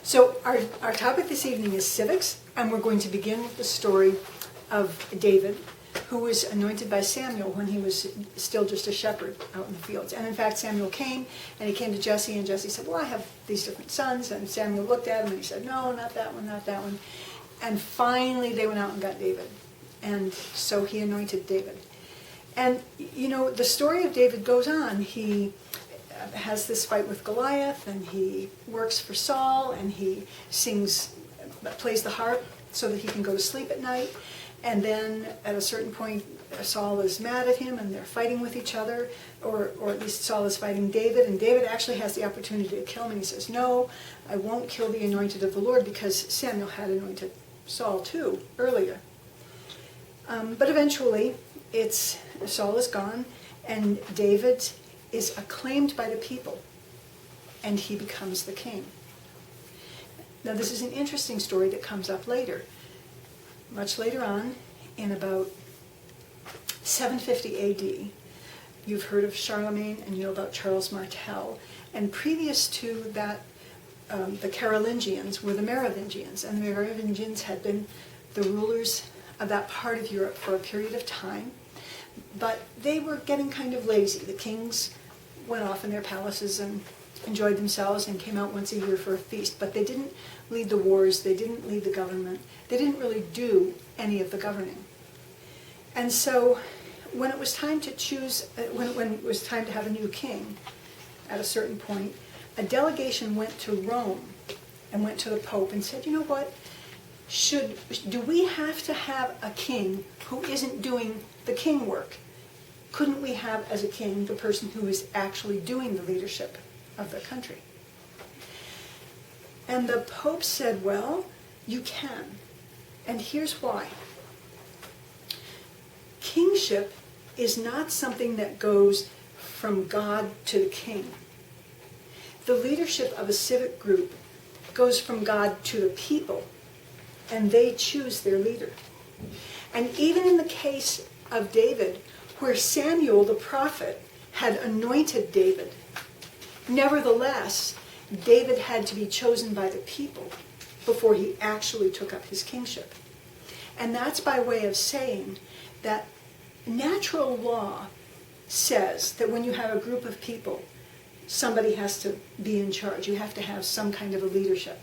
So our topic this evening is civics, and we're going to begin with the story of David, who was anointed by Samuel when he was still just a shepherd out in the fields. And in fact, Samuel came, and he came to Jesse, and Jesse said, well, I have these different sons. And Samuel looked at him, and he said, no, not that one, not that one. And finally, they went out and got David. And so he anointed David. And, you know, the story of David goes on. He has this fight with Goliath, and he works for Saul, and he plays the harp so that he can go to sleep at night. And then at a certain point, Saul is mad at him, and they're fighting with each other, or at least Saul is fighting David, and David actually has the opportunity to kill him, and he says, no, I won't kill the anointed of the Lord, because Samuel had anointed Saul too, earlier. But eventually, Saul is gone, and David is acclaimed by the people, and he becomes the king. Now this is an interesting story that comes up later. Much later on, in about 750 AD, you've heard of Charlemagne and you know about Charles Martel. And previous to that, the Carolingians were the Merovingians. And the Merovingians had been the rulers of that part of Europe for a period of time. But they were getting kind of lazy. The kings went off in their palaces and enjoyed themselves and came out once a year for a feast. But they didn't lead the wars, they didn't lead the government, they didn't really do any of the governing. And so when it was time to choose, when it was time to have a new king, at a certain point, a delegation went to Rome and went to the Pope and said, you know what, do we have to have a king who isn't doing the king work? Couldn't we have as a king the person who is actually doing the leadership of the country? And the Pope said, well, you can. And here's why. Kingship is not something that goes from God to the king. The leadership of a civic group goes from God to the people, and they choose their leader. And even in the case of David, where Samuel the prophet had anointed David, nevertheless, David had to be chosen by the people before he actually took up his kingship. And that's by way of saying that natural law says that when you have a group of people, somebody has to be in charge. You have to have some kind of a leadership.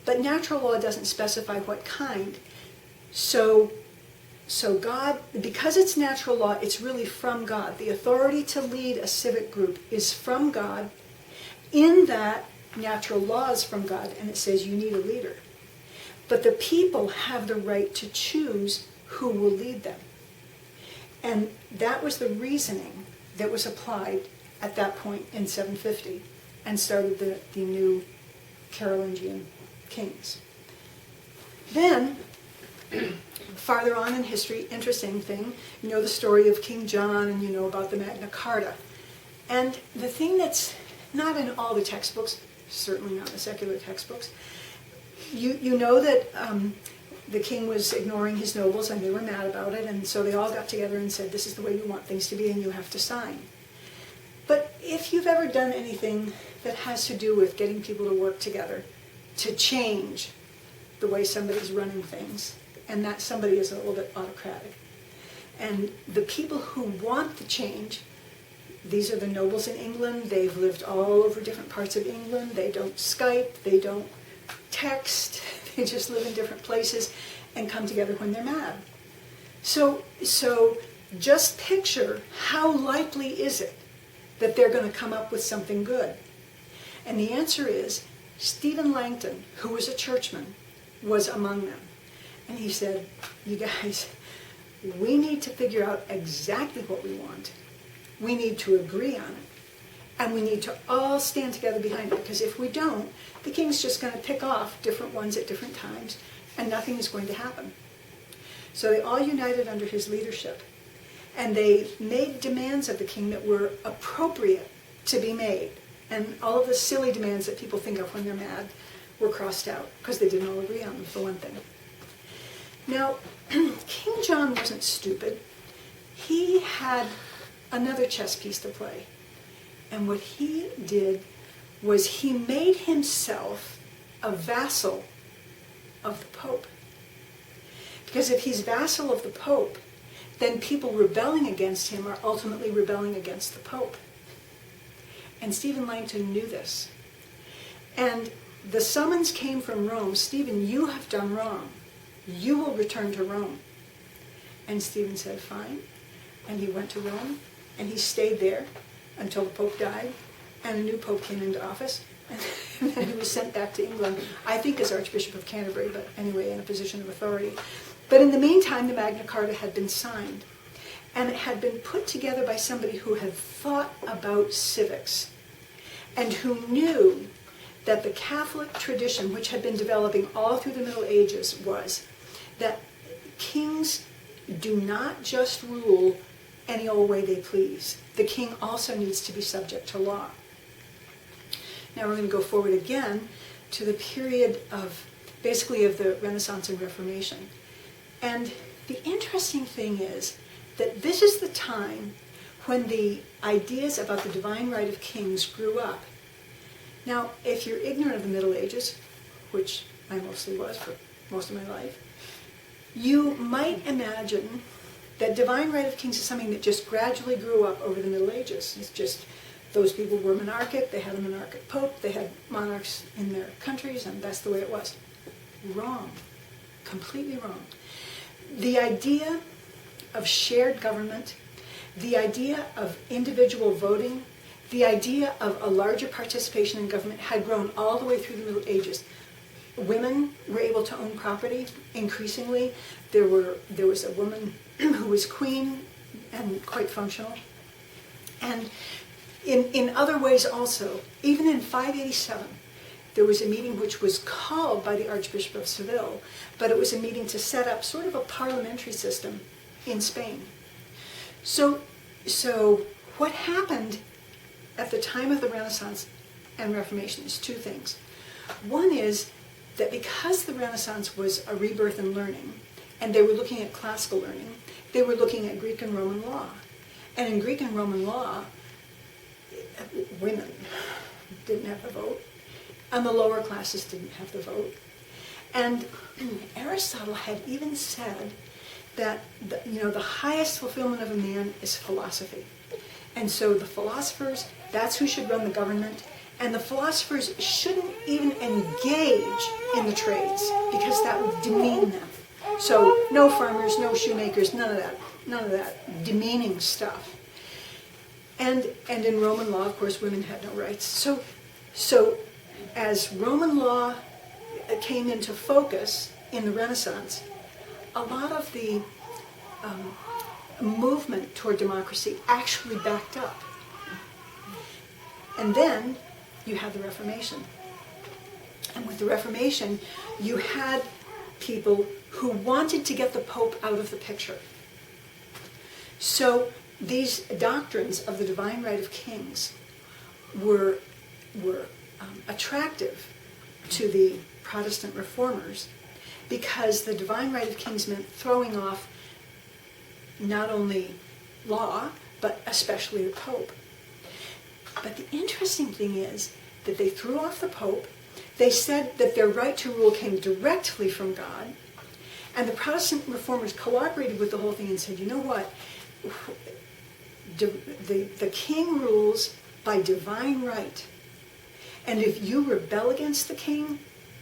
But natural law doesn't specify what kind. So God, because it's natural law, it's really from God. The authority to lead a civic group is from God, in that natural law is from God, and it says you need a leader. But the people have the right to choose who will lead them. And that was the reasoning that was applied at that point in 750 and started the new Carolingian kings. Then, farther on in history, interesting thing, you know the story of King John, and you know about the Magna Carta. And the thing that's not in all the textbooks, certainly not the secular textbooks, you know that the king was ignoring his nobles and they were mad about it, and so they all got together and said, this is the way you want things to be and you have to sign. But if you've ever done anything that has to do with getting people to work together to change the way somebody's running things, and that somebody is a little bit autocratic, and the people who want the change, these are the nobles in England. They've lived all over different parts of England. They don't Skype. They don't text. They just live in different places and come together when they're mad. So just picture how likely is it that they're going to come up with something good. And the answer is, Stephen Langton, who was a churchman, was among them. And he said, you guys, we need to figure out exactly what we want. We need to agree on it. And we need to all stand together behind it, because if we don't, the king's just going to pick off different ones at different times, and nothing is going to happen. So they all united under his leadership, and they made demands of the king that were appropriate to be made. And all of the silly demands that people think of when they're mad were crossed out, because they didn't all agree on them, for one thing. Now, King John wasn't stupid. He had another chess piece to play. And what he did was he made himself a vassal of the Pope. Because if he's vassal of the Pope, then people rebelling against him are ultimately rebelling against the Pope. And Stephen Langton knew this. And the summons came from Rome. Stephen, you have done wrong. You will return to Rome. And Stephen said, fine. And he went to Rome, and he stayed there until the Pope died, and a new Pope came into office, and then he was sent back to England, I think as Archbishop of Canterbury, but anyway, in a position of authority. But in the meantime, the Magna Carta had been signed, and it had been put together by somebody who had thought about civics, and who knew that the Catholic tradition, which had been developing all through the Middle Ages, was that kings do not just rule any old way they please. The king also needs to be subject to law. Now we're going to go forward again to the period of, basically, of the Renaissance and Reformation. And the interesting thing is that this is the time when the ideas about the divine right of kings grew up. Now, if you're ignorant of the Middle Ages, which I mostly was for most of my life, you might imagine that divine right of kings is something that just gradually grew up over the Middle Ages. It's just those people were monarchic, they had a monarchic pope, they had monarchs in their countries, and that's the way it was. Wrong. Completely wrong. The idea of shared government, the idea of individual voting, the idea of a larger participation in government had grown all the way through the Middle Ages. Women were able to own property increasingly. There was a woman who was queen and quite functional. And in other ways also, even in 587, there was a meeting which was called by the Archbishop of Seville, but it was a meeting to set up sort of a parliamentary system in Spain. So what happened at the time of the Renaissance and Reformation is two things. One is that because the Renaissance was a rebirth in learning, and they were looking at classical learning, they were looking at Greek and Roman law. And in Greek and Roman law, women didn't have the vote, and the lower classes didn't have the vote. And Aristotle had even said that the highest fulfillment of a man is philosophy. And so the philosophers, that's who should run the government, and the philosophers shouldn't even engage in the trades because that would demean them. So no farmers, no shoemakers, none of that demeaning stuff. And in Roman law, of course, women had no rights. So as Roman law came into focus in the Renaissance, a lot of the movement toward democracy actually backed up. And then you had the Reformation. And with the Reformation, you had people who wanted to get the Pope out of the picture. So these doctrines of the divine right of kings were attractive to the Protestant reformers because the divine right of kings meant throwing off not only law, but especially the Pope. But the interesting thing is that they threw off the Pope. They said that their right to rule came directly from God. And the Protestant reformers cooperated with the whole thing and said, you know what? The king rules by divine right. And if you rebel against the king,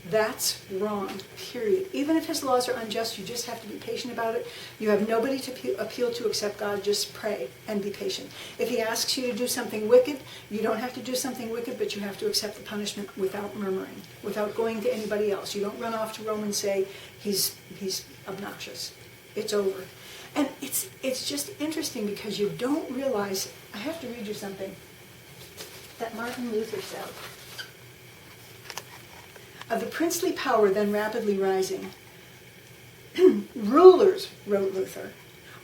that's wrong, period. Even if his laws are unjust, you just have to be patient about it. You have nobody to appeal to except God. Just pray and be patient. If he asks you to do something wicked, you don't have to do something wicked, but you have to accept the punishment without murmuring, without going to anybody else. You don't run off to Rome and say, he's obnoxious. It's over. And it's just interesting because you don't realize, I have to read you something that Martin Luther said. Of the princely power then rapidly rising, rulers, wrote Luther,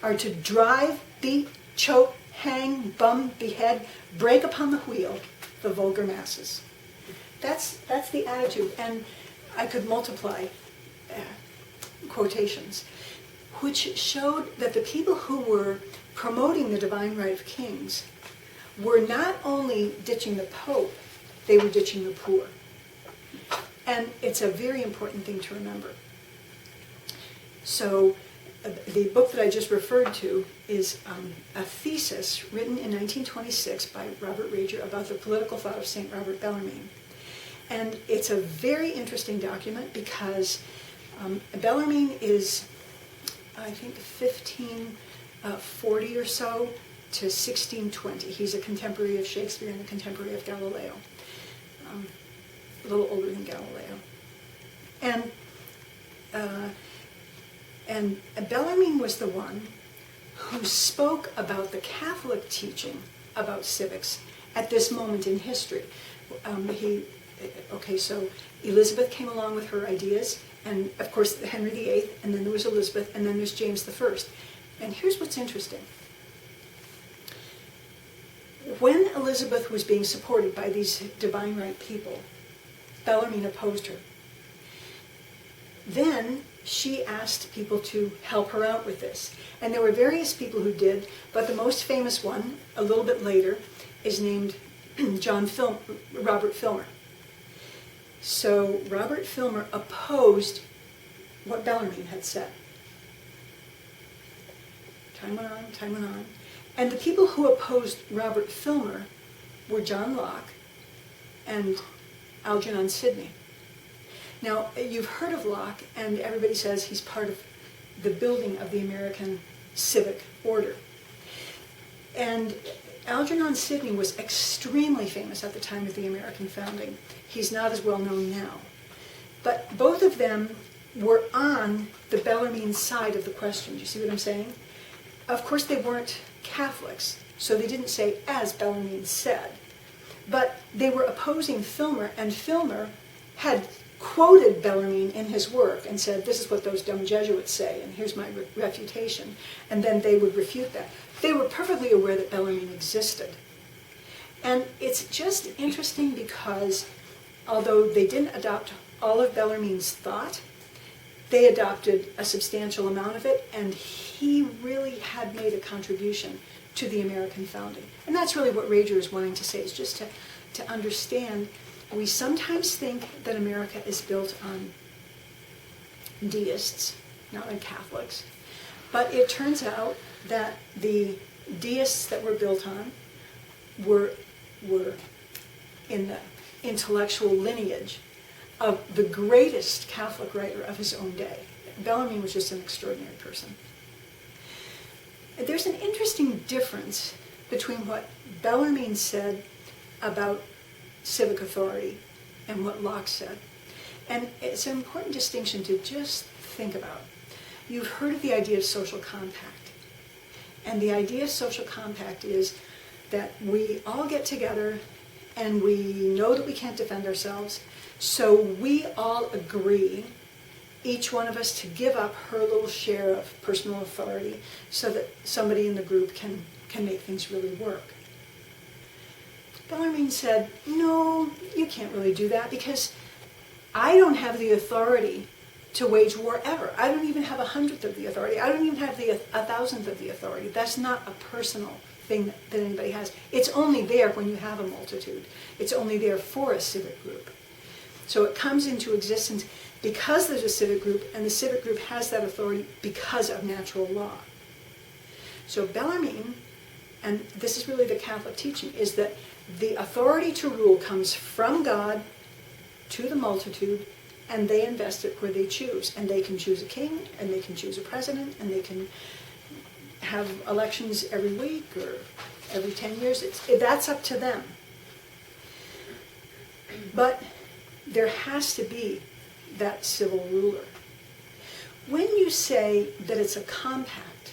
are to drive, beat, choke, hang, bum, behead, break upon the wheel the vulgar masses. That's the attitude. And I could multiply quotations, which showed that the people who were promoting the divine right of kings were not only ditching the Pope, they were ditching the poor. And it's a very important thing to remember. So the book that I just referred to is a thesis written in 1926 by Robert Rager about the political thought of St.Robert Bellarmine. And it's a very interesting document because Bellarmine is, I think, 1540 or so to 1620. He's a contemporary of Shakespeare and a contemporary of Galileo. A little older than Galileo. And Bellarmine was the one who spoke about the Catholic teaching about civics at this moment in history. So Elizabeth came along with her ideas, and of course Henry VIII, and then there was Elizabeth, and then there's James I. And here's what's interesting. When Elizabeth was being supported by these divine right people, Bellarmine opposed her. Then she asked people to help her out with this. And there were various people who did, but the most famous one, a little bit later, is named Robert Filmer. So Robert Filmer opposed what Bellarmine had said. Time went on. And the people who opposed Robert Filmer were John Locke and Algernon Sidney. Now, you've heard of Locke, and everybody says he's part of the building of the American civic order. And Algernon Sidney was extremely famous at the time of the American founding. He's not as well known now. But both of them were on the Bellarmine side of the question. Do you see what I'm saying? Of course, they weren't Catholics, so they didn't say, as Bellarmine said. But they were opposing Filmer, and Filmer had quoted Bellarmine in his work and said, this is what those dumb Jesuits say, and here's my refutation. And then they would refute that. They were perfectly aware that Bellarmine existed. And it's just interesting because although they didn't adopt all of Bellarmine's thought, they adopted a substantial amount of it, and he really had made a contribution to the American founding. And that's really what Rager is wanting to say, is just to understand. We sometimes think that America is built on deists, not on Catholics. But it turns out that the deists that were built on were in the intellectual lineage of the greatest Catholic writer of his own day. Bellarmine was just an extraordinary person. There's an interesting difference between what Bellarmine said about civic authority and what Locke said. And it's an important distinction to just think about. You've heard of the idea of social compact. And the idea of social compact is that we all get together and we know that we can't defend ourselves, so we all agree, each one of us, to give up her little share of personal authority so that somebody in the group can make things really work. Bellarmine said, no, you can't really do that because I don't have the authority to wage war ever. I don't even have 1/100th of the authority. I don't even have the 1,000th of the authority. That's not a personal thing that anybody has. It's only there when you have a multitude. It's only there for a civic group. So it comes into existence because there's a civic group, and the civic group has that authority because of natural law. So Bellarmine, and this is really the Catholic teaching, is that the authority to rule comes from God to the multitude, and they invest it where they choose. And they can choose a king, and they can choose a president, and they can have elections every week or every 10 years. That's up to them. But there has to be that civil ruler. When you say that it's a compact,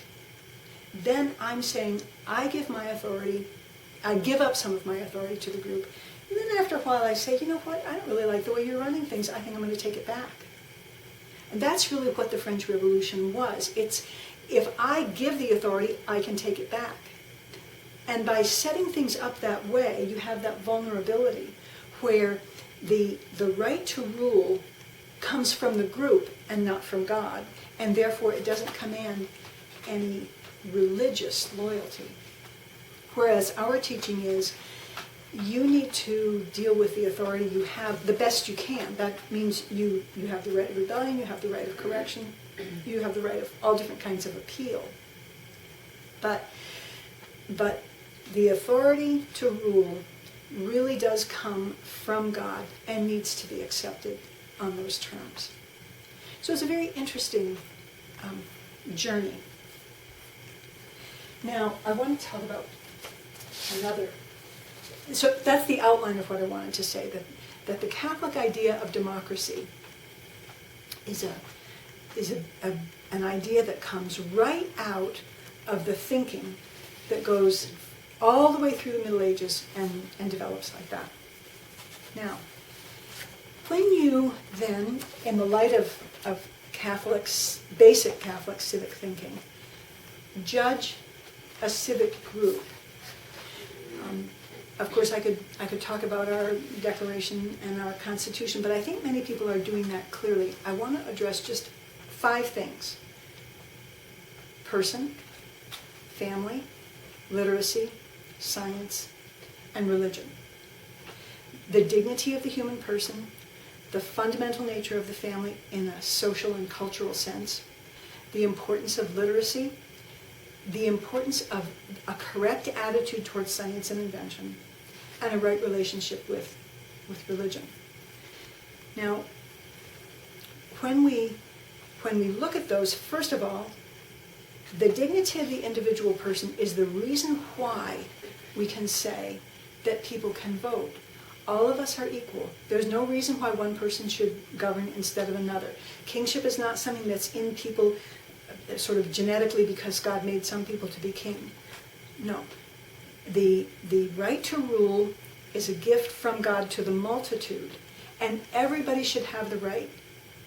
then I'm saying I give up some of my authority to the group. And then after a while I say, you know what, I don't really like the way you're running things. I think I'm going to take it back. And that's really what the French Revolution was. It's, if I give the authority, I can take it back. And by setting things up that way, you have that vulnerability where the right to rule comes from the group and not from God, and therefore it doesn't command any religious loyalty. Whereas our teaching is, you need to deal with the authority you have the best you can. That means you have the right of rebellion, you have the right of correction, you have the right of all different kinds of appeal. But the authority to rule really does come from God and needs to be accepted on those terms. So it's a very interesting journey. Now, I want to talk about another. So that's the outline of what I wanted to say, that the Catholic idea of democracy is an idea that comes right out of the thinking that goes all the way through the Middle Ages and develops like that. Now, when you then, in the light of Catholics, basic Catholic civic thinking, judge a civic group, of course I could talk about our Declaration and our Constitution, but I think many people are doing that clearly. I want to address just 5 things: person, family, literacy, science, and religion. The dignity of the human person, the fundamental nature of the family in a social and cultural sense, the importance of literacy, the importance of a correct attitude towards science and invention, and a right relationship with religion. Now, when we look at those, first of all, the dignity of the individual person is the reason why we can say that people can vote. All of us are equal. There's no reason why one person should govern instead of another. Kingship is not something that's in people sort of genetically because God made some people to be king. No. The right to rule is a gift from God to the multitude, and everybody should have the right,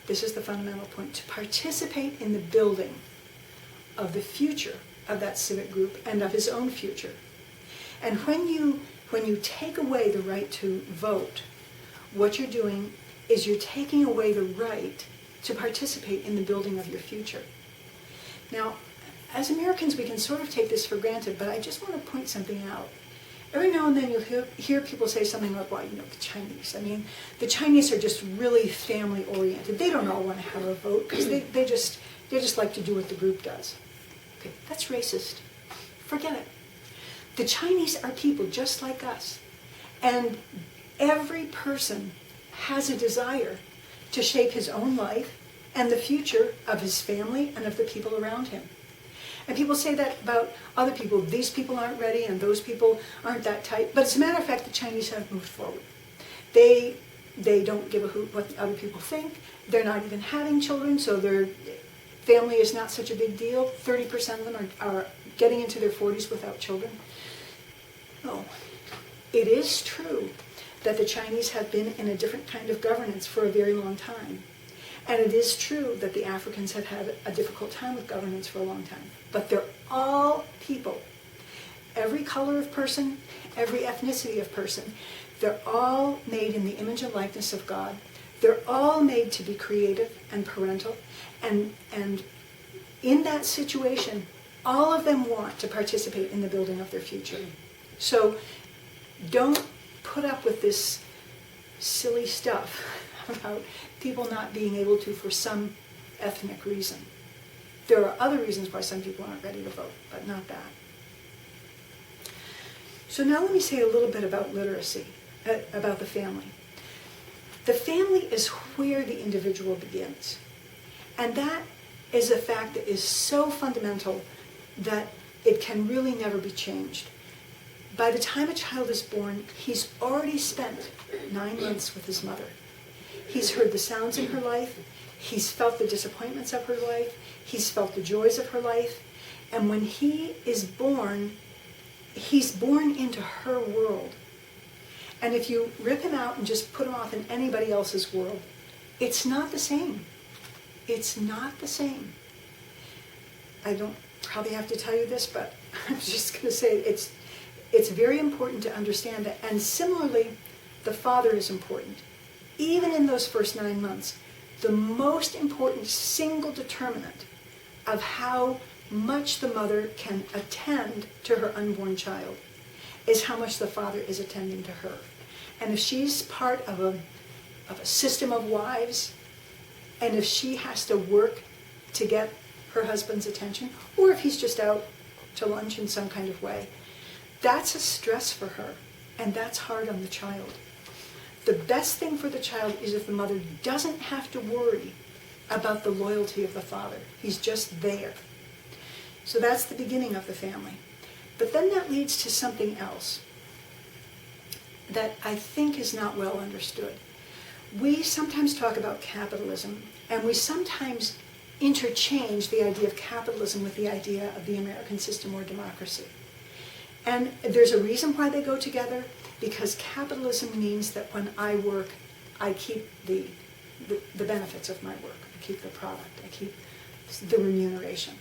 this is the fundamental point, to participate in the building of the future of that civic group and of his own future. And when you take away the right to vote, what you're doing is you're taking away the right to participate in the building of your future. Now, as Americans, we can sort of take this for granted, but I just want to point something out. Every now and then you'll hear people say something like, well, the Chinese. I mean, the Chinese are just really family-oriented. They don't all want to have a vote because they just like to do what the group does. Okay, that's racist. Forget it. The Chinese are people just like us. And every person has a desire to shape his own life and the future of his family and of the people around him. And people say that about other people. These people aren't ready and those people aren't that type. But as a matter of fact, the Chinese have moved forward. They don't give a hoot what the other people think. They're not even having children, so their family is not such a big deal. 30% of them are getting into their 40s without children. No. It is true that the Chinese have been in a different kind of governance for a very long time. And it is true that the Africans have had a difficult time with governance for a long time. But they're all people. Every color of person, every ethnicity of person, they're all made in the image and likeness of God. They're all made to be creative and parental. And in that situation, all of them want to participate in the building of their future. So don't put up with this silly stuff about people not being able to for some ethnic reason. There are other reasons why some people aren't ready to vote, but not that. So now let me say a little bit about literacy, about the family. The family is where the individual begins. And that is a fact that is so fundamental that it can really never be changed. By the time a child is born, he's already spent 9 months with his mother. He's heard the sounds in her life. He's felt the disappointments of her life. He's felt the joys of her life. And when he is born, he's born into her world. And if you rip him out and just put him off in anybody else's world, it's not the same. It's not the same. I don't probably have to tell you this, but I'm just going to say it's very important to understand that. And similarly, the father is important. Even in those first 9 months, the most important single determinant of how much the mother can attend to her unborn child is how much the father is attending to her. And if she's part of a system of wives, and if she has to work to get her husband's attention, or if he's just out to lunch in some kind of way, that's a stress for her, and that's hard on the child. The best thing for the child is if the mother doesn't have to worry about the loyalty of the father. He's just there. So that's the beginning of the family. But then that leads to something else that I think is not well understood. We sometimes talk about capitalism, and we sometimes interchange the idea of capitalism with the idea of the American system or democracy. And there's a reason why they go together, because capitalism means that when I work, I keep the benefits of my work. I keep the product. I keep the remuneration.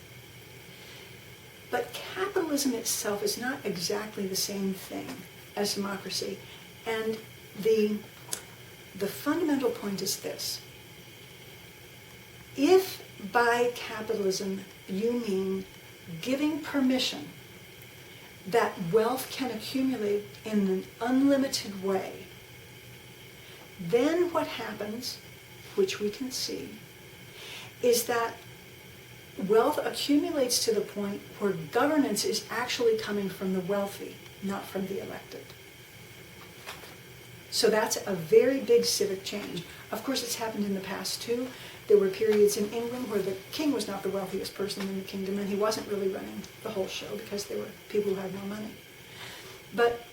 But capitalism itself is not exactly the same thing as democracy. And the fundamental point is this. If by capitalism you mean giving permission that wealth can accumulate in an unlimited way, then what happens, which we can see, is that wealth accumulates to the point where governance is actually coming from the wealthy, not from the elected. So that's a very big civic change. Of course, it's happened in the past too. There were periods in England where the king was not the wealthiest person in the kingdom, and he wasn't really running the whole show because there were people who had more money. But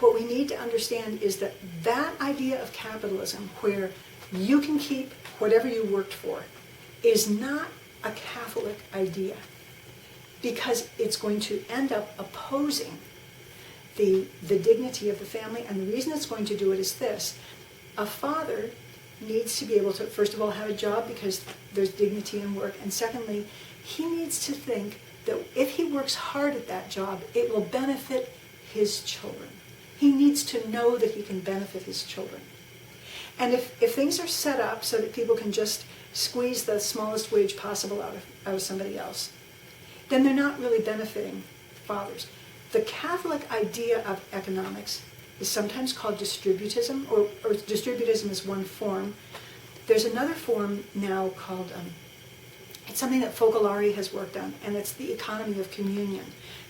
what we need to understand is that that idea of capitalism, where you can keep whatever you worked for, is not a Catholic idea, because it's going to end up opposing the dignity of the family. And the reason it's going to do it is this. A father needs to be able to, first of all, have a job because there's dignity in work. And secondly, he needs to think that if he works hard at that job, it will benefit his children. He needs to know that he can benefit his children. And if things are set up so that people can just squeeze the smallest wage possible out of somebody else, then they're not really benefiting fathers. The Catholic idea of economics is sometimes called distributism, or distributism is one form. There's another form now called, it's something that Focolare has worked on, and it's the economy of communion.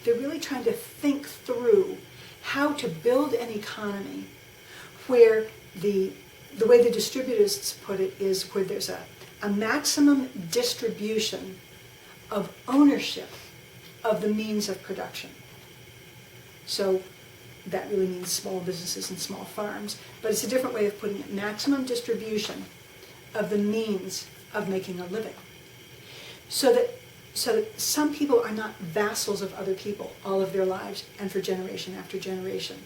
They're really trying to think through how to build an economy where the way the distributists put it is where there's a maximum distribution of ownership of the means of production. So that really means small businesses and small farms, but it's a different way of putting it. Maximum distribution of the means of making a living. So that some people are not vassals of other people all of their lives and for generation after generation.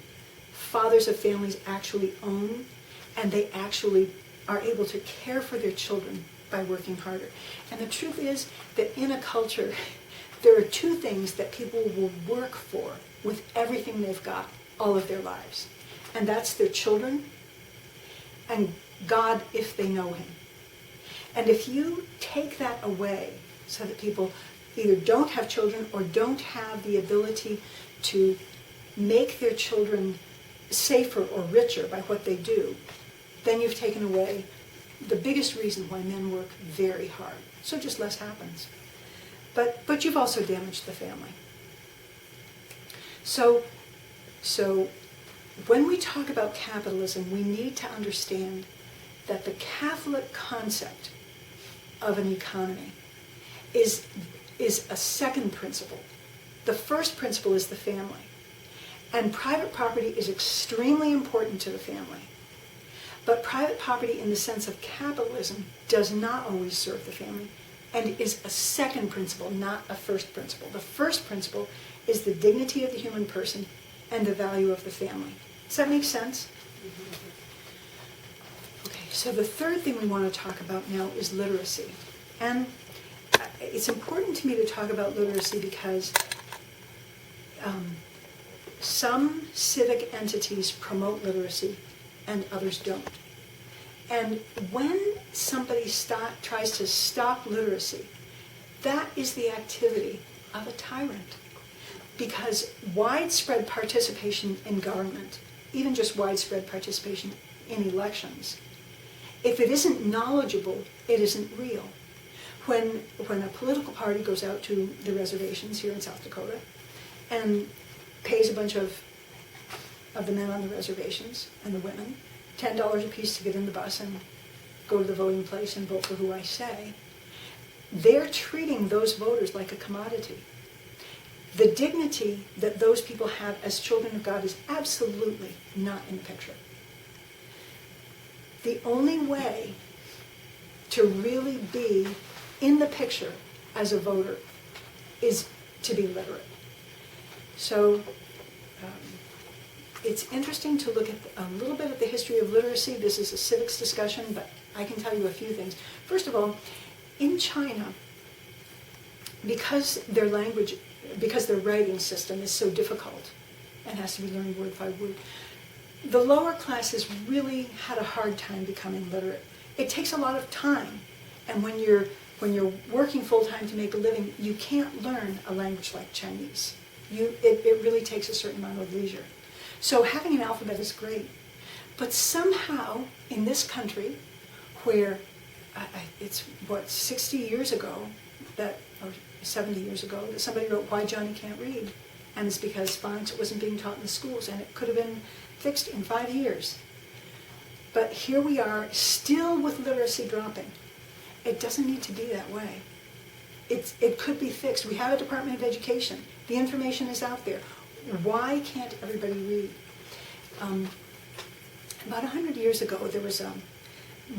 Fathers of families actually own, and they actually are able to care for their children by working harder. And the truth is that in a culture, there are two things that people will work for with everything they've got all of their lives. And that's their children and God if they know him. And if you take that away so that people either don't have children or don't have the ability to make their children safer or richer by what they do, then you've taken away the biggest reason why men work very hard. So just less happens. But you've also damaged the family. So when we talk about capitalism, we need to understand that the Catholic concept of an economy is a second principle. The first principle is the family. And private property is extremely important to the family. But private property in the sense of capitalism does not always serve the family and is a second principle, not a first principle. The first principle is the dignity of the human person and the value of the family. Does that make sense? Okay, so the third thing we want to talk about now is literacy. And it's important to me to talk about literacy because some civic entities promote literacy and others don't. And when somebody tries to stop literacy, that is the activity of a tyrant. Because widespread participation in government, even just widespread participation in elections, if it isn't knowledgeable, it isn't real. When a political party goes out to the reservations here in South Dakota and pays a bunch of the men on the reservations and the women $10 a piece to get in the bus and go to the voting place and vote for who I say, they're treating those voters like a commodity. The dignity that those people have as children of God is absolutely not in the picture. The only way to really be in the picture as a voter is to be literate. So it's interesting to look at a little bit at the history of literacy. This is a civics discussion, but I can tell you a few things. First of all, in China, because their writing system is so difficult and has to be learned word by word, the lower classes really had a hard time becoming literate. It takes a lot of time, and when you're working full-time to make a living, you can't learn a language like Chinese. It really takes a certain amount of leisure. So having an alphabet is great. But somehow, in this country, where it's, 60 years ago, or 70 years ago, that somebody wrote, "Why Johnny Can't Read?" And it's because phonics wasn't being taught in the schools, and it could have been fixed in 5 years. But here we are, still with literacy dropping. It doesn't need to be that way. It could be fixed. We have a Department of Education. The information is out there. Why can't everybody read? About 100 years ago, there was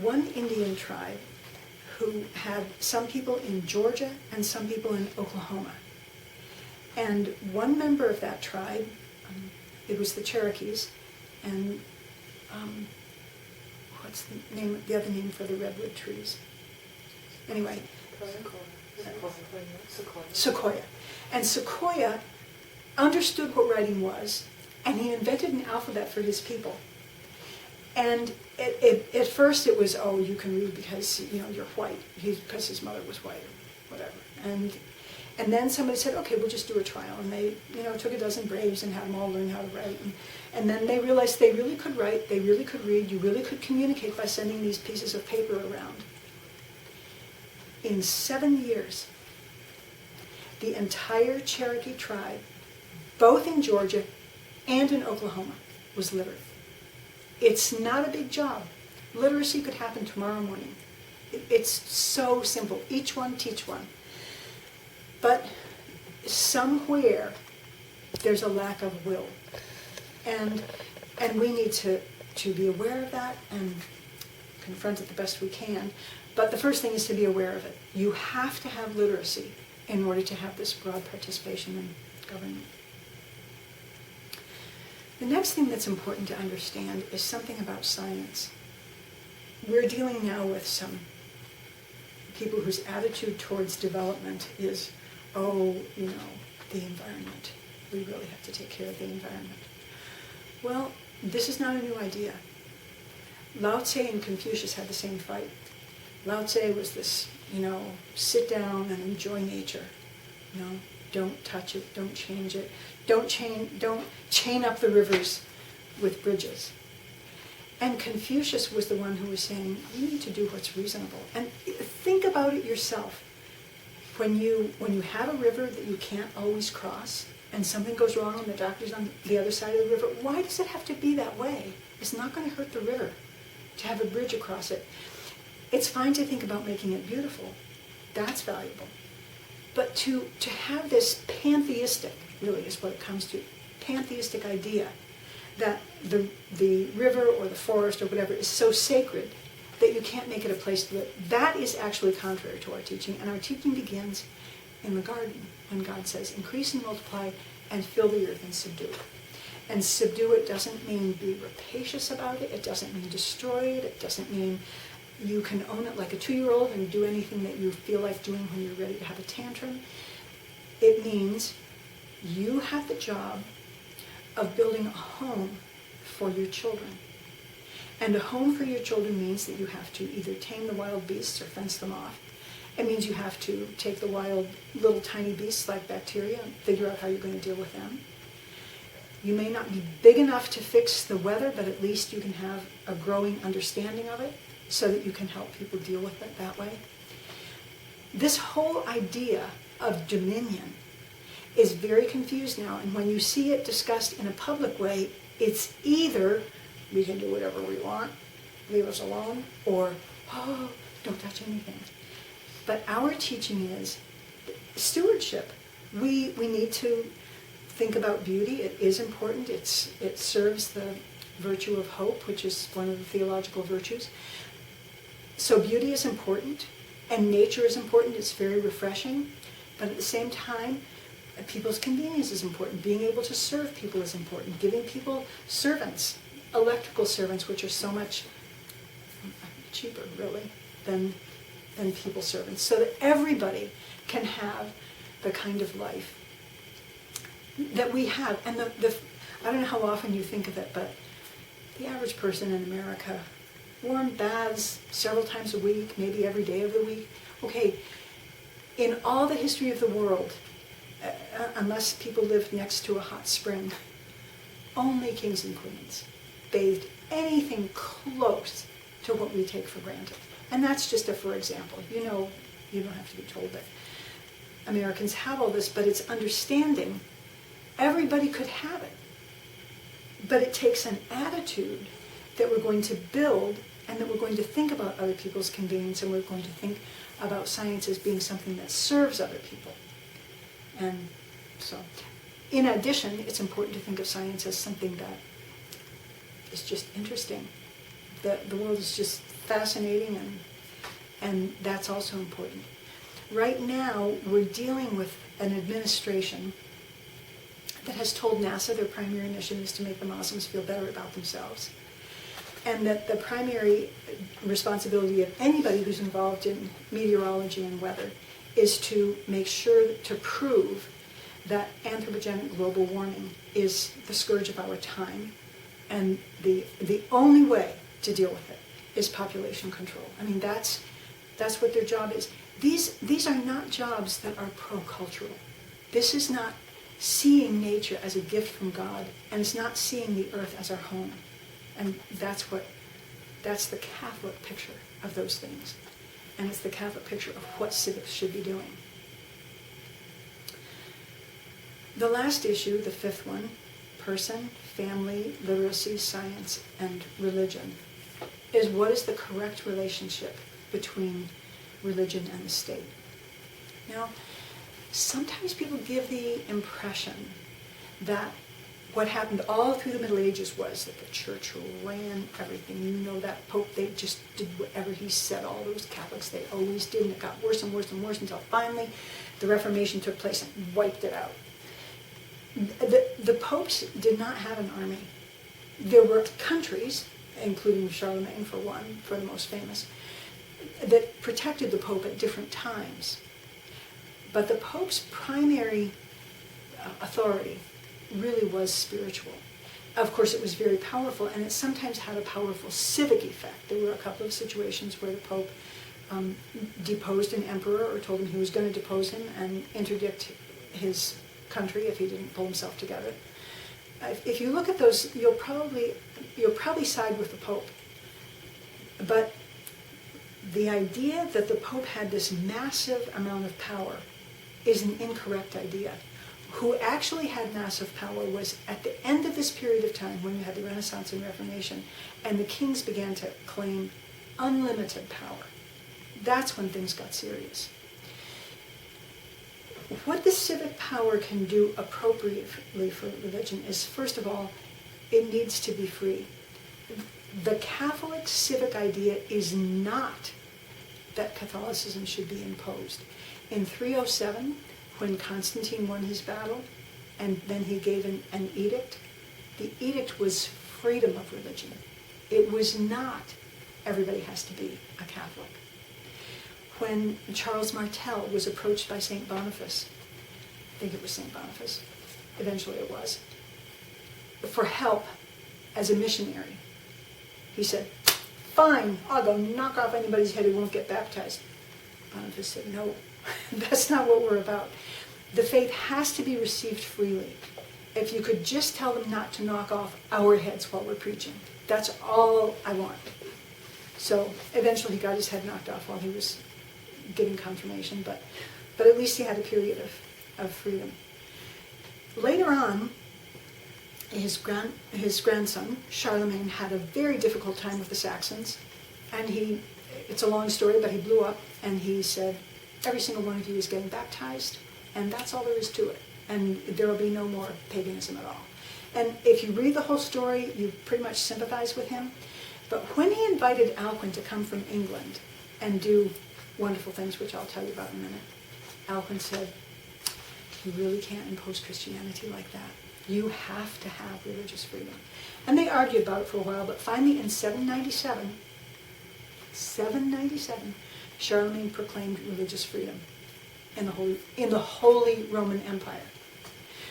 one Indian tribe who had some people in Georgia and some people in Oklahoma. And one member of that tribe, it was the Cherokees, and what's the other name for the redwood trees? Anyway, Sequoia. And Sequoia understood what writing was, and he invented an alphabet for his people. And at first it was, oh, you can read because you're white, because his mother was white or whatever. And then somebody said, okay, we'll just do a trial. And they took a dozen braves and had them all learn how to write. And then they realized they really could write, they really could read, you really could communicate by sending these pieces of paper around. In 7 years, the entire Cherokee tribe, both in Georgia and in Oklahoma, was literate. It's not a big job. Literacy could happen tomorrow morning. It's so simple. Each one, teach one. But somewhere, there's a lack of will. And we need to be aware of that and confront it the best we can. But the first thing is to be aware of it. You have to have literacy in order to have this broad participation in government. The next thing that's important to understand is something about science. We're dealing now with some people whose attitude towards development is, the environment. We really have to take care of the environment. Well, this is not a new idea. Lao Tse and Confucius had the same fight. Lao Tse was this, sit down and enjoy nature. Don't touch it, don't change it. Don't chain up the rivers with bridges. And Confucius was the one who was saying, you need to do what's reasonable. And think about it yourself. When you have a river that you can't always cross, and something goes wrong and the doctor's on the other side of the river, why does it have to be that way? It's not going to hurt the river to have a bridge across it. It's fine to think about making it beautiful. That's valuable. But to have this pantheistic, really is what it comes to, pantheistic idea that the river or the forest or whatever is so sacred that you can't make it a place to live, that is actually contrary to our teaching. And our teaching begins in the garden when God says, increase and multiply and fill the earth and subdue it. And subdue it doesn't mean be rapacious about it. It doesn't mean destroy it. It doesn't mean you can own it like a 2-year-old and do anything that you feel like doing when you're ready to have a tantrum. It means you have the job of building a home for your children. And a home for your children means that you have to either tame the wild beasts or fence them off. It means you have to take the wild little tiny beasts like bacteria and figure out how you're going to deal with them. You may not be big enough to fix the weather, but at least you can have a growing understanding of it so that you can help people deal with it that way. This whole idea of dominion is very confused now, and when you see it discussed in a public way, it's either we can do whatever we want, leave us alone, or, oh, don't touch anything. But our teaching is stewardship. We need to think about beauty. It is important. It serves the virtue of hope, which is one of the theological virtues. So beauty is important, and nature is important. It's very refreshing. But at the same time, people's convenience is important. Being able to serve people is important. Giving people servants, electrical servants, which are so much cheaper, really, than people servants, so that everybody can have the kind of life that we have. And I don't know how often you think of it, but the average person in America, warm baths several times a week, maybe every day of the week. Okay, in all the history of the world, unless people lived next to a hot spring, only kings and queens bathed anything close to what we take for granted. And that's just a for example. You know, you don't have to be told that Americans have all this, but it's understanding everybody could have it. But it takes an attitude that we're going to build, and that we're going to think about other people's convenience, and we're going to think about science as being something that serves other people. And so, in addition, it's important to think of science as something that is just interesting. The world is just fascinating, and that's also important. Right now, we're dealing with an administration that has told NASA their primary mission is to make the Muslims feel better about themselves. And that the primary responsibility of anybody who's involved in meteorology and weather is to make sure to prove that anthropogenic global warming is the scourge of our time, and the only way to deal with it is population control. I mean, that's what their job is. These are not jobs that are pro-cultural. This is not seeing nature as a gift from God, and it's not seeing the earth as our home. And that's the Catholic picture of those things. And it's the Catholic picture of what civics should be doing. The last issue, the fifth one, person, family, literacy, science, and religion, is what is the correct relationship between religion and the state. Now, sometimes people give the impression that what happened all through the Middle Ages was that the church ran everything. You know, that Pope, they just did whatever he said. All those Catholics, they always did, and it got worse and worse and worse until finally the Reformation took place and wiped it out. The popes did not have an army. There were countries, including Charlemagne for one, for the most famous, that protected the Pope at different times. But the Pope's primary authority really was spiritual. Of course, it was very powerful, and it sometimes had a powerful civic effect. There were a couple of situations where the Pope deposed an emperor, or told him he was going to depose him and interdict his country if he didn't pull himself together. If you look at those, you'll probably side with the Pope. But the idea that the Pope had this massive amount of power is an incorrect idea. Who actually had massive power was at the end of this period of time, when you had the Renaissance and Reformation, and the kings began to claim unlimited power. That's when things got serious. What the civic power can do appropriately for religion is, first of all, it needs to be free. The Catholic civic idea is not that Catholicism should be imposed. In 307, when Constantine won his battle, and then he gave an edict, the edict was freedom of religion. It was not everybody has to be a Catholic. When Charles Martel was approached by St. Boniface, I think it was St. Boniface, eventually it was, for help as a missionary, he said, "Fine, I'll go knock off anybody's head who won't get baptized." pontiff said, no, that's not what we're about. The faith has to be received freely. If you could just tell them not to knock off our heads while we're preaching, that's all I want. So eventually he got his head knocked off while he was giving confirmation, but at least he had a period of freedom. Later on, his grandson, Charlemagne, had a very difficult time with the Saxons, and it's a long story, but he blew up, and he said, every single one of you is getting baptized, and that's all there is to it, and there will be no more paganism at all. And if you read the whole story, you pretty much sympathize with him. But when he invited Alcuin to come from England and do wonderful things, which I'll tell you about in a minute, Alcuin said, you really can't impose Christianity like that. You have to have religious freedom. And they argued about it for a while, but finally in 797, Charlemagne proclaimed religious freedom in the Holy Roman Empire.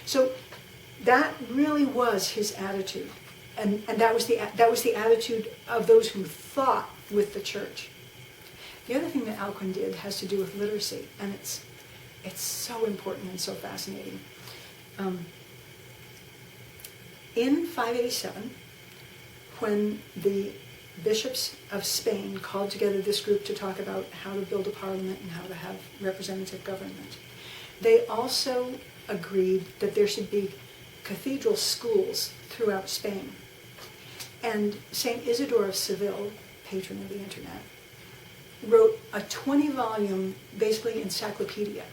So that really was his attitude. And that was the attitude of those who thought with the church. The other thing that Alcuin did has to do with literacy, and it's so important and so fascinating. In 587, when the bishops of Spain called together this group to talk about how to build a parliament and how to have representative government, they also agreed that there should be cathedral schools throughout Spain. And St. Isidore of Seville, patron of the internet, wrote a 20-volume, basically, encyclopedia.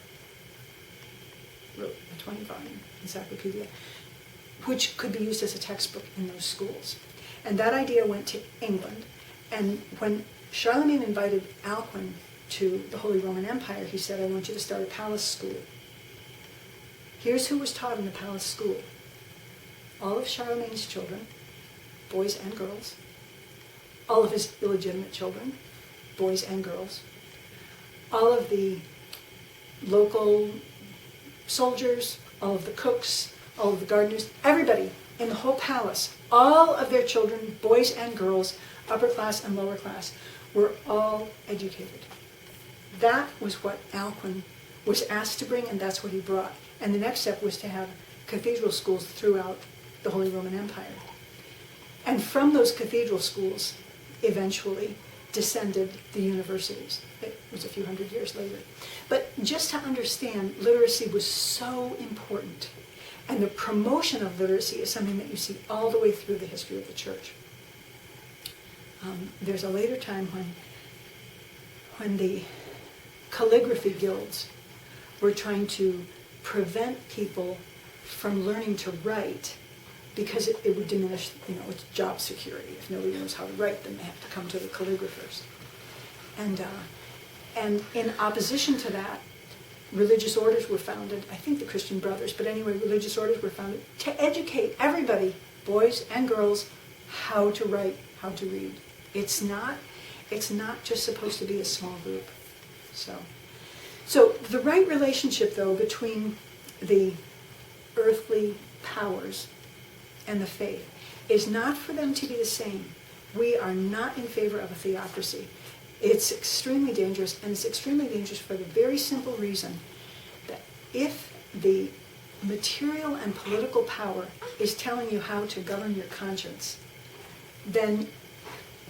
Which could be used as a textbook in those schools. And that idea went to England. And when Charlemagne invited Alcuin to the Holy Roman Empire, he said, I want you to start a palace school. Here's who was taught in the palace school. All of Charlemagne's children, boys and girls. All of his illegitimate children, boys and girls. All of the local soldiers, all of the cooks, all of the gardeners, everybody in the whole palace, all of their children, boys and girls, upper class and lower class, were all educated. That was what Alcuin was asked to bring, and that's what he brought. And the next step was to have cathedral schools throughout the Holy Roman Empire. And from those cathedral schools, eventually, descended the universities. It was a few hundred years later. But just to understand, literacy was so important. And the promotion of literacy is something that you see all the way through the history of the church. There's a later time when the calligraphy guilds were trying to prevent people from learning to write because it would diminish, its job security. If nobody knows how to write, then they have to come to the calligraphers. And in opposition to that, religious orders were founded, I think the Christian Brothers, but anyway, religious orders were founded to educate everybody, boys and girls, how to write, how to read. It's not just supposed to be a small group. So the right relationship, though, between the earthly powers and the faith is not for them to be the same. We are not in favor of a theocracy. It's extremely dangerous, and it's extremely dangerous for the very simple reason that if the material and political power is telling you how to govern your conscience, then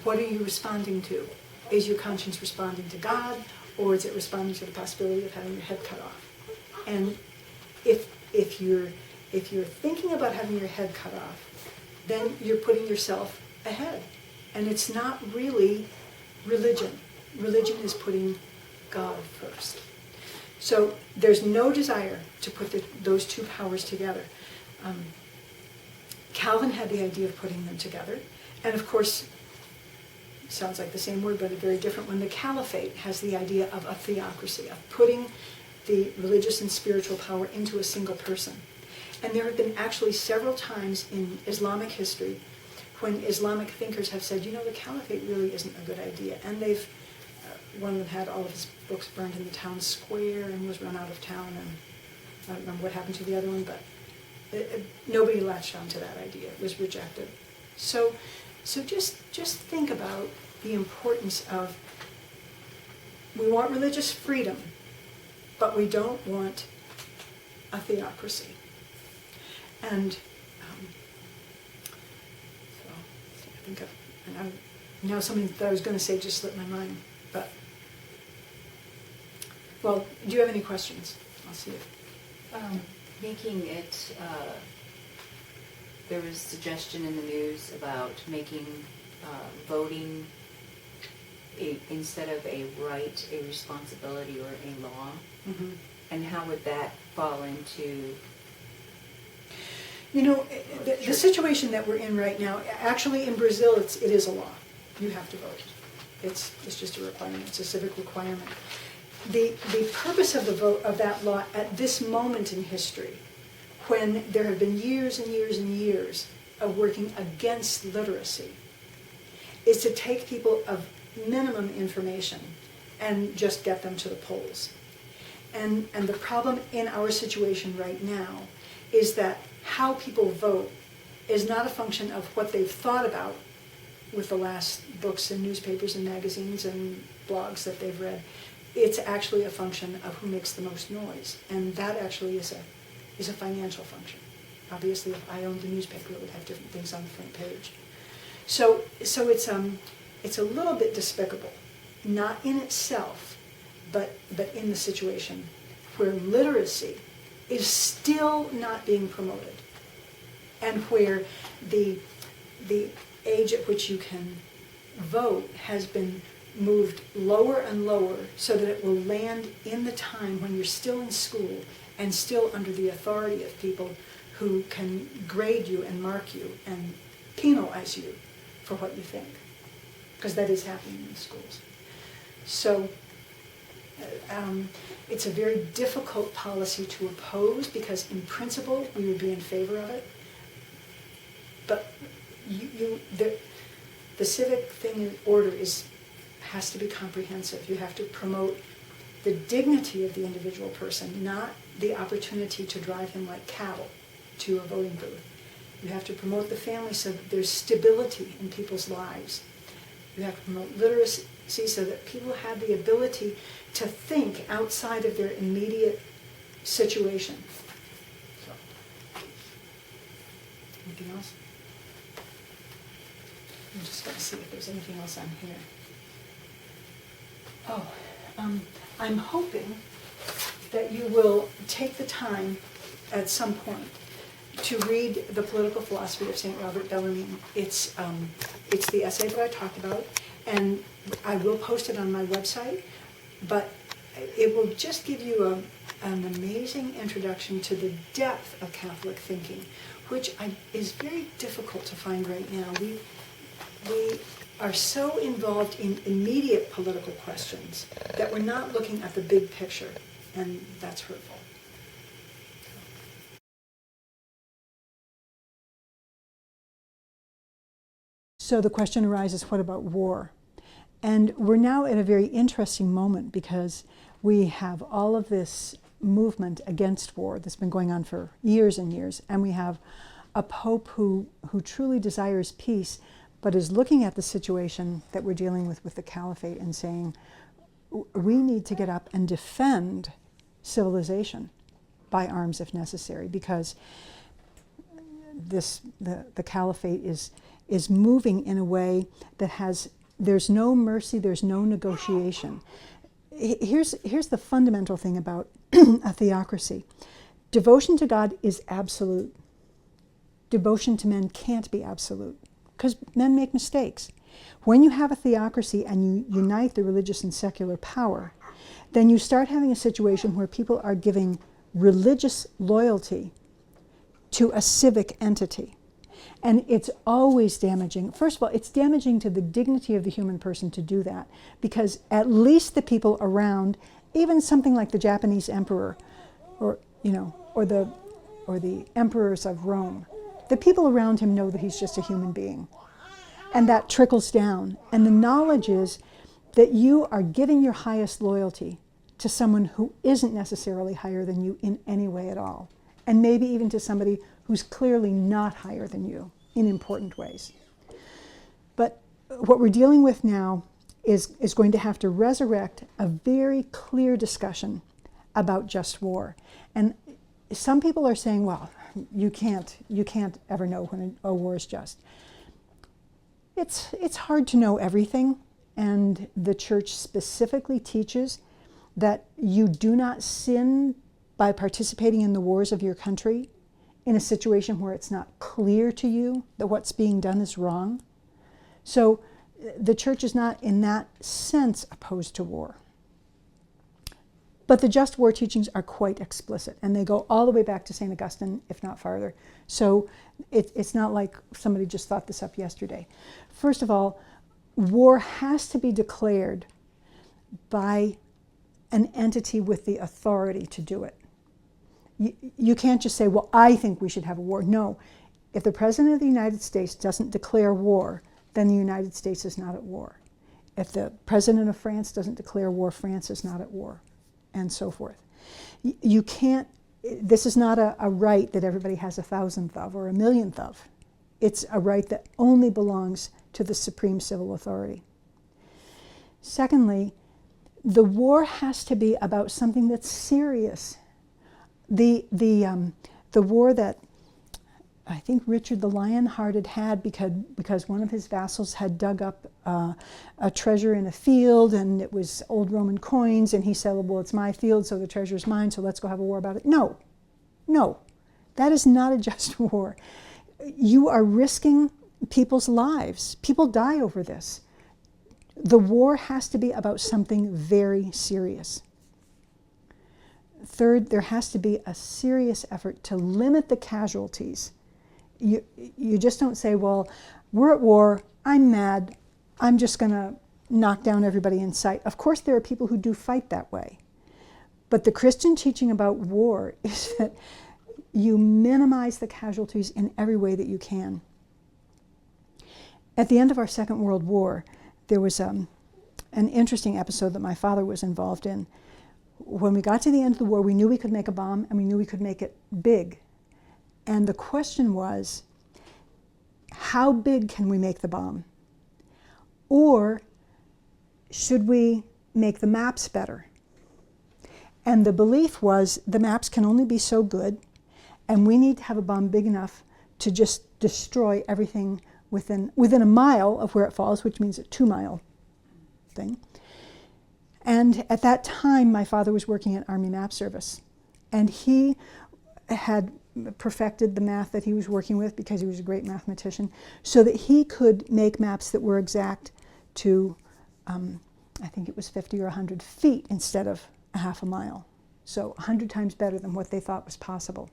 what are you responding to? Is your conscience responding to God, or is it responding to the possibility of having your head cut off? And if you're thinking about having your head cut off, then you're putting yourself ahead. And it's not really religion. Religion is putting God first. So there's no desire to put those two powers together. Calvin had the idea of putting them together. And of course, sounds like the same word, but a very different one. The Caliphate has the idea of a theocracy, of putting the religious and spiritual power into a single person. And there have been actually several times in Islamic history when Islamic thinkers have said, the Caliphate really isn't a good idea. And they've, one of them had all of his books burned in the town square and was run out of town, and I don't remember what happened to the other one, but nobody latched on to that idea. It was rejected. So just think about the importance of We want religious freedom, but we don't want a theocracy. And so I think now something that I was going to say just slipped my mind. But, well, do you have any questions? I'll see if. Making it, there was suggestion in the news about making voting instead of a right, a responsibility or a law. Mm-hmm. And how would that fall into? You know, the situation that we're in right now, actually in Brazil, it is a law. You have to vote. It's just a requirement. It's a civic requirement. The purpose of the vote of that law at this moment in history, when there have been years and years and years of working against literacy, is to take people of minimum information and just get them to the polls. And the problem in our situation right now is that how people vote is not a function of what they've thought about with the last books and newspapers and magazines and blogs that they've read. It's actually a function of who makes the most noise. And that actually is a financial function. Obviously, if I owned the newspaper, it would have different things on the front page. So it's a little bit despicable, not in itself, but in the situation where literacy is still not being promoted, and where the age at which you can vote has been moved lower and lower so that it will land in the time when you're still in school and still under the authority of people who can grade you and mark you and penalize you for what you think, because that is happening in the schools. So it's a very difficult policy to oppose, because in principle we would be in favor of it, but the civic thing in order has to be comprehensive. You have to promote the dignity of the individual person, not the opportunity to drive him like cattle to a voting booth. You have to promote the family so that there's stability in people's lives. You have to promote literacy so that people have the ability to think outside of their immediate situation. So, anything else? I'm just going to see if there's anything else on here. Oh, I'm hoping that you will take the time at some point to read The Political Philosophy of St.Robert Bellarmine. It's the essay that I talked about, and I will post it on my website, but it will just give you an amazing introduction to the depth of Catholic thinking, which is very difficult to find right now. We are so involved in immediate political questions that we're not looking at the big picture, and that's hurtful. So the question arises, what about war? And we're now at a very interesting moment, because we have all of this movement against war that's been going on for years and years, and we have a pope who truly desires peace, but is looking at the situation that we're dealing with the caliphate and saying, we need to get up and defend civilization by arms if necessary, because the caliphate is moving in a way that there's no mercy, there's no negotiation. Here's the fundamental thing about a theocracy. Devotion to God is absolute. Devotion to men can't be absolute, because men make mistakes. When you have a theocracy and you unite the religious and secular power, then you start having a situation where people are giving religious loyalty to a civic entity. And it's always damaging. First of all, it's damaging to the dignity of the human person to do that, because at least the people around, even something like the Japanese emperor, or the emperors of Rome, the people around him know that he's just a human being. And that trickles down. And the knowledge is that you are giving your highest loyalty to someone who isn't necessarily higher than you in any way at all. And maybe even to somebody who's clearly not higher than you in important ways. But what we're dealing with now is going to have to resurrect a very clear discussion about just war. And some people are saying, well, you can't ever know when a war is just. It's hard to know everything, and the church specifically teaches that you do not sin by participating in the wars of your country in a situation where it's not clear to you that what's being done is wrong. So the church is not in that sense opposed to war. But the just war teachings are quite explicit, and they go all the way back to St. Augustine, if not farther. So it's not like somebody just thought this up yesterday. First of all, war has to be declared by an entity with the authority to do it. You can't just say, well, I think we should have a war. No. If the President of the United States doesn't declare war, then the United States is not at war. If the President of France doesn't declare war, France is not at war, and so forth. You can't, this is not a right that everybody has 1,000th of or 1,000,000th of. It's a right that only belongs to the supreme civil authority. Secondly, the war has to be about something that's serious. The war that I think Richard the Lionhearted had because one of his vassals had dug up a treasure in a field, and it was old Roman coins, and he said, well, it's my field, so the treasure's mine, so let's go have a war about it. No, that is not a just war. You are risking people's lives. People die over this. The war has to be about something very serious. Third, there has to be a serious effort to limit the casualties. You just don't say, well, we're at war, I'm mad, I'm just going to knock down everybody in sight. Of course, there are people who do fight that way. But the Christian teaching about war is that you minimize the casualties in every way that you can. At the end of our Second World War, there was an interesting episode that my father was involved in. When we got to the end of the war, we knew we could make a bomb, and we knew we could make it big. And the question was, how big can we make the bomb? Or should we make the maps better? And the belief was the maps can only be so good, and we need to have a bomb big enough to just destroy everything within a mile of where it falls, which means a 2-mile thing. And at that time, my father was working at Army Map Service, and he had perfected the math that he was working with because he was a great mathematician, so that he could make maps that were exact to, I think it was 50 or 100 feet instead of a half a mile. So 100 times better than what they thought was possible.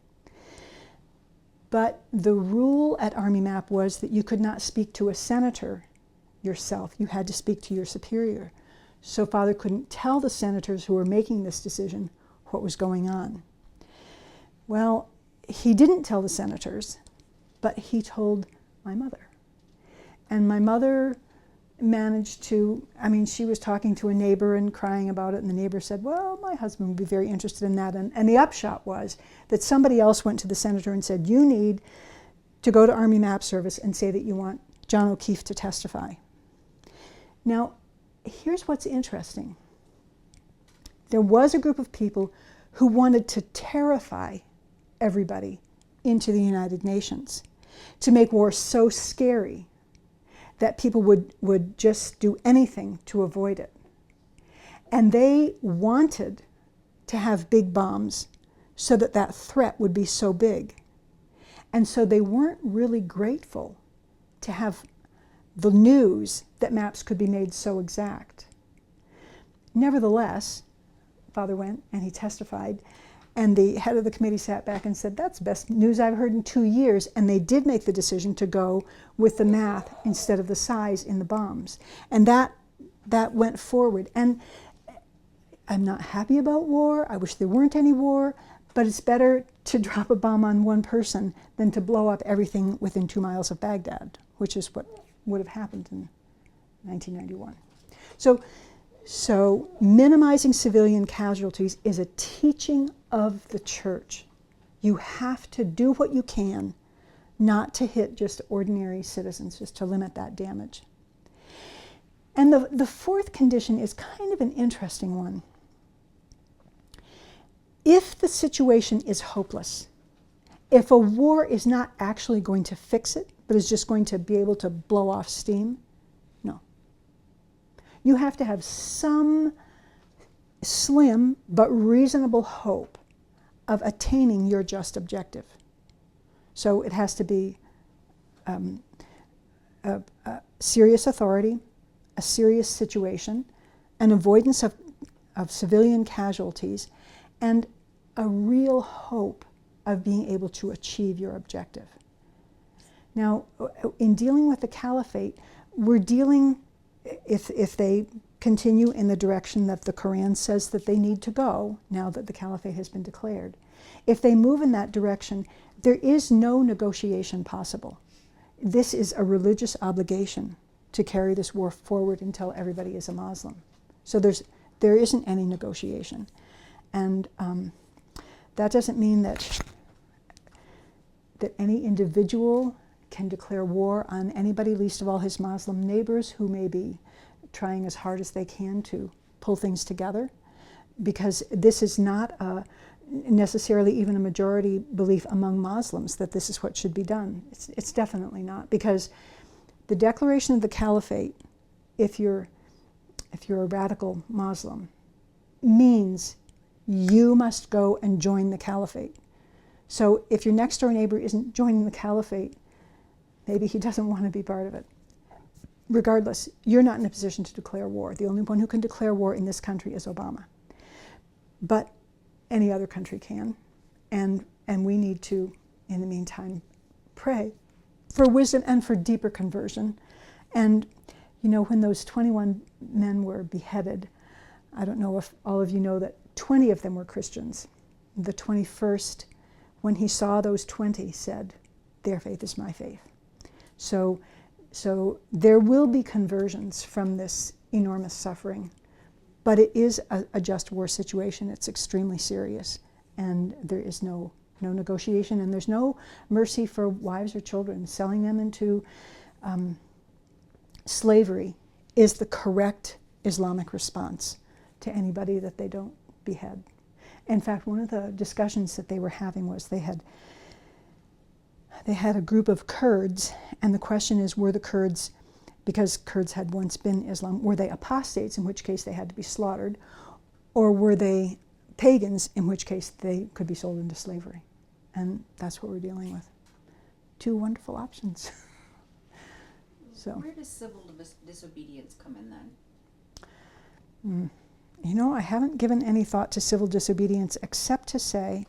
But the rule at Army Map was that you could not speak to a senator yourself. You had to speak to your superior. So Father couldn't tell the senators who were making this decision what was going on. Well, he didn't tell the senators, but he told my mother. And my mother managed to, she was talking to a neighbor and crying about it, and the neighbor said, well, my husband would be very interested in that. And the upshot was that somebody else went to the senator and said, you need to go to Army Map Service and say that you want John O'Keefe to testify. Now, here's what's interesting. There was a group of people who wanted to terrify everybody into the United Nations, to make war so scary that people would just do anything to avoid it. And they wanted to have big bombs so that that threat would be so big. And so they weren't really grateful to have the news that maps could be made so exact. Nevertheless, Father went and he testified, and the head of the committee sat back and said, that's the best news I've heard in 2 years. And they did make the decision to go with the math instead of the size in the bombs. And that went forward. And I'm not happy about war. I wish there weren't any war. But it's better to drop a bomb on one person than to blow up everything within 2 miles of Baghdad, which is what would have happened in 1991. So minimizing civilian casualties is a teaching of the church. You have to do what you can not to hit just ordinary citizens, just to limit that damage. And the fourth condition is kind of an interesting one. If the situation is hopeless, if a war is not actually going to fix it, but is just going to be able to blow off steam, no. You have to have some slim but reasonable hope of attaining your just objective. So it has to be a serious authority, a serious situation, an avoidance of civilian casualties, and a real hope of being able to achieve your objective. Now, in dealing with the caliphate, we're dealing, if they continue in the direction that the Quran says that they need to go, now that the caliphate has been declared, if they move in that direction, there is no negotiation possible. This is a religious obligation to carry this war forward until everybody is a Muslim. So there isn't any negotiation. And that doesn't mean that any individual can declare war on anybody, least of all his Muslim neighbors who may be trying as hard as they can to pull things together, because this is not necessarily even a majority belief among Muslims that this is what should be done. It's definitely not, because the declaration of the caliphate, if you're a radical Muslim, means you must go and join the caliphate. So if your next door neighbor isn't joining the caliphate, maybe he doesn't want to be part of it. Regardless, you're not in a position to declare war. The only one who can declare war in this country is Obama. But any other country can. And we need to, in the meantime, pray for wisdom and for deeper conversion. And, when those 21 men were beheaded, I don't know if all of you know that 20 of them were Christians. The 21st, when he saw those 20, said, "Their faith is my faith." So there will be conversions from this enormous suffering, but it is a just war situation. It's extremely serious, and there is no negotiation, and there's no mercy for wives or children. Selling them into slavery is the correct Islamic response to anybody that they don't behead. In fact, one of the discussions that they were having was they had a group of Kurds, and the question is, were the Kurds, because Kurds had once been Islam, were they apostates, in which case they had to be slaughtered, or were they pagans, in which case they could be sold into slavery? And that's what we're dealing with. Two wonderful options. So, where does civil disobedience come in then? I haven't given any thought to civil disobedience except to say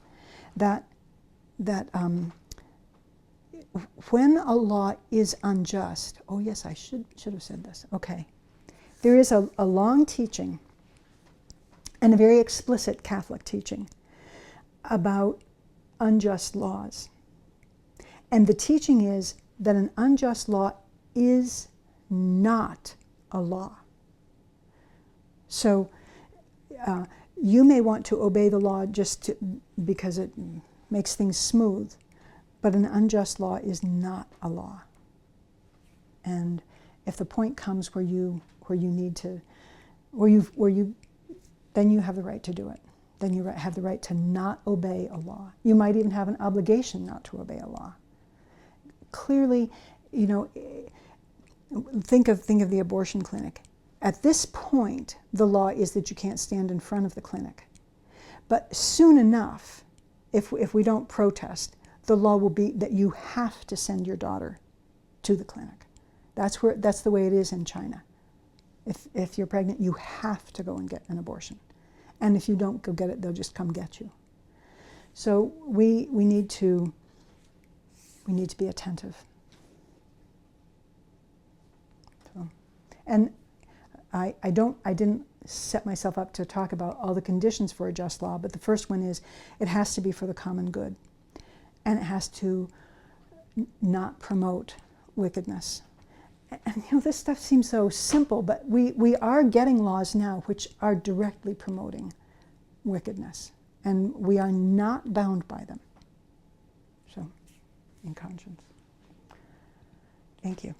that when a law is unjust, oh yes, I should have said this. Okay, there is a long teaching and a very explicit Catholic teaching about unjust laws, and the teaching is that an unjust law is not a law. So you may want to obey the law because it makes things smooth, but an unjust law is not a law. And if the point comes where you need to, then you have the right to do it. Then you have the right to not obey a law. You might even have an obligation not to obey a law. Clearly, think of the abortion clinic. At this point, the law is that you can't stand in front of the clinic. But soon enough, if we don't protest, the law will be that you have to send your daughter to the clinic. That's the way it is in China. If you're pregnant, you have to go and get an abortion. And if you don't go get it, they'll just come get you. So we need to be attentive. So, and I didn't set myself up to talk about all the conditions for a just law, but the first one is it has to be for the common good, and it has to not promote wickedness. And this stuff seems so simple, but we are getting laws now which are directly promoting wickedness, and we are not bound by them. So, in conscience. Thank you.